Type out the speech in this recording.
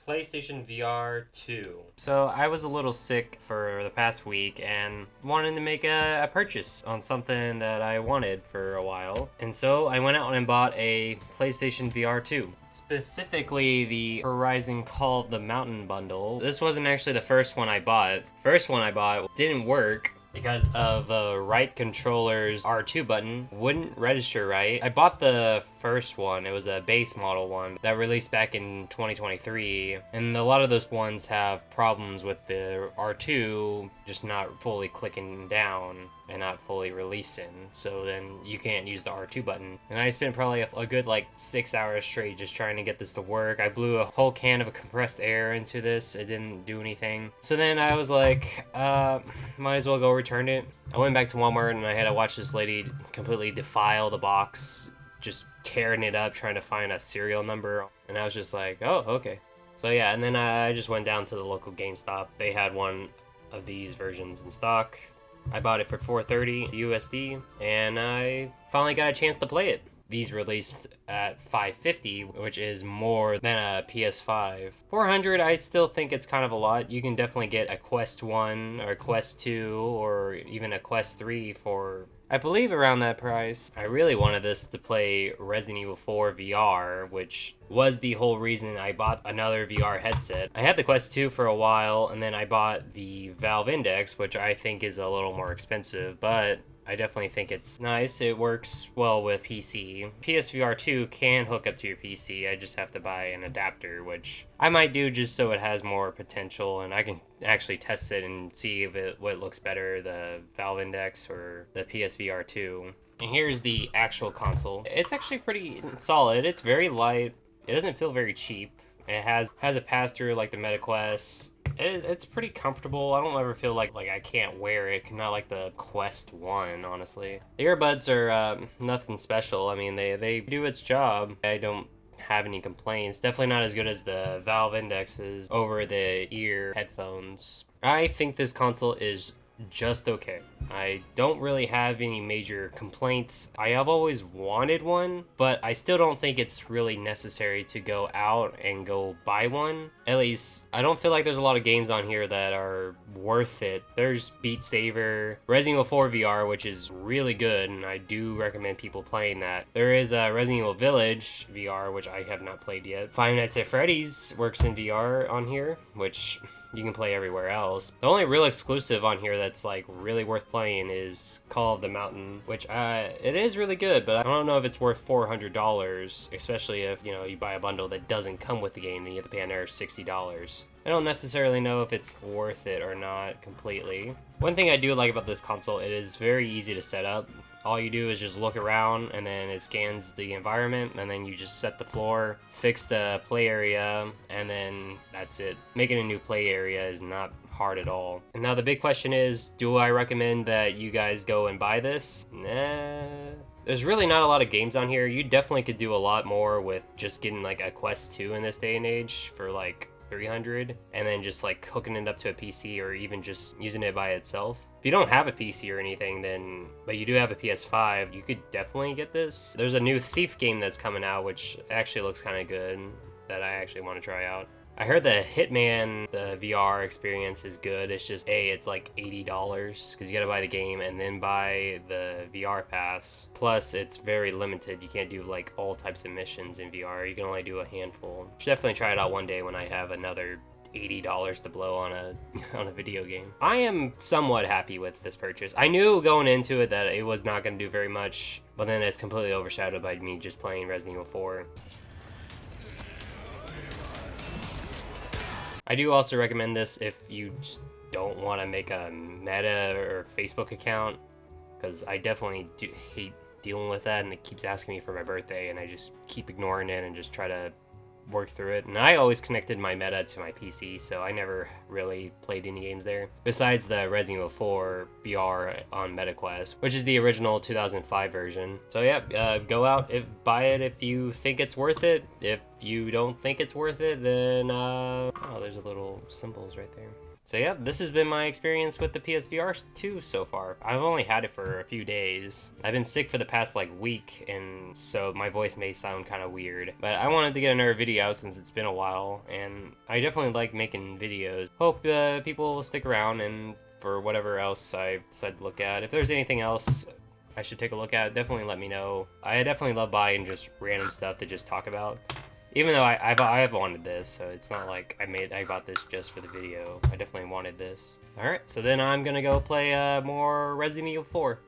PlayStation VR 2. So I was a little sick for the past week and wanted to make a purchase on something that I wanted for a while. And so I went out and bought a PlayStation VR 2. Specifically the Horizon Call of the Mountain bundle. This wasn't actually the first one I bought. First one I bought didn't work because of the right controller's R2 button wouldn't register right. I bought the first one. It was a base model one that released back in 2023, and a lot of those ones have problems with the R2 just not fully clicking down and not fully releasing, so then you can't use the R2 button. And I spent probably a good like 6 hours straight just trying to get this to work. I blew a whole can of compressed air into this. It didn't do anything. So then I was like, might as well go return it. I went back to Walmart and I had to watch this lady completely defile the box, just tearing it up, trying to find a serial number. And I was just like, oh, okay. So yeah, and then I just went down to the local GameStop. They had one of these versions in stock. I bought it for $430 USD, and I finally got a chance to play it. These released at $550, which is more than a PS5. $400, I still think it's kind of a lot. You can definitely get a Quest 1 or a Quest 2 or even a Quest 3 for, I believe, around that price. I really wanted this to play Resident Evil 4 VR, which was the whole reason I bought another VR headset. I had the Quest 2 for a while, and then I bought the Valve Index, which I think is a little more expensive, but I definitely think it's nice. It works well with PC. PSVR2 can hook up to your PC. I just have to buy an adapter, which I might do just so it has more potential and I can actually test it and see if what looks better, the Valve Index or the PSVR2. And here's the actual console. It's actually pretty solid. It's very light. It doesn't feel very cheap. It has a pass-through like the MetaQuest. It's pretty comfortable. I don't ever feel like I can't wear it. Not like the Quest 1, honestly. The earbuds are nothing special. I mean, they do its job. I don't have any complaints. Definitely not as good as the Valve Index's over-the-ear headphones. I think this console is just okay. I don't really have any major complaints. I have always wanted one, but I still don't think it's really necessary to go out and go buy one. At least, I don't feel like there's a lot of games on here that are worth it. There's Beat Saber, Resident Evil 4 VR, which is really good, and I do recommend people playing that. There is Resident Evil Village VR, which I have not played yet. Five Nights at Freddy's works in VR on here, which you can play everywhere else. The only real exclusive on here that's like really worth playing is Call of the Mountain, which it is really good, but I don't know if it's worth $400, especially if, you know, you buy a bundle that doesn't come with the game and you have to pay another $60. I don't necessarily know if it's worth it or not completely. One thing I do like about this console, it is very easy to set up. All you do is just look around and then it scans the environment and then you just set the floor, fix the play area, and then that's it. Making a new play area is not hard at all. And now the big question is, do I recommend that you guys go and buy this? Nah. There's really not a lot of games on here. You definitely could do a lot more with just getting like a Quest 2 in this day and age for like $300 and then just like hooking it up to a PC or even just using it by itself. If you don't have a PC or anything, but you do have a PS5, you could definitely get this. There's a new Thief game that's coming out, which actually looks kind of good, that I actually want to try out. I heard the Hitman, the VR experience is good. It's just, it's like $80 because you gotta buy the game and then buy the VR pass. Plus, it's very limited. You can't do like all types of missions in VR. You can only do a handful. Should definitely try it out one day when I have another $80 to blow on a video game. I am somewhat happy with this purchase. I knew going into it that it was not going to do very much, but then it's completely overshadowed by me just playing Resident Evil 4. I do also recommend this if you just don't want to make a Meta or Facebook account, because I definitely do hate dealing with that and it keeps asking me for my birthday and I just keep ignoring it and just try to work through it. And I always connected my Meta to my PC, so I never really played any games there besides the Resident Evil 4 VR on MetaQuest, which is the original 2005 version. So yeah, go out and buy it if you think it's worth it. If you don't think it's worth it, then oh, there's a little symbols right there. So yeah, this has been my experience with the PSVR2 so far. I've only had it for a few days. I've been sick for the past like week, and so my voice may sound kind of weird. But I wanted to get another video out since it's been a while, and I definitely like making videos. Hope people will stick around, and for whatever else I decide to look at. If there's anything else I should take a look at, definitely let me know. I definitely love buying just random stuff to just talk about. Even though I've wanted this, so it's not like I bought this just for the video. I definitely wanted this. Alright, so then I'm gonna go play more Resident Evil 4.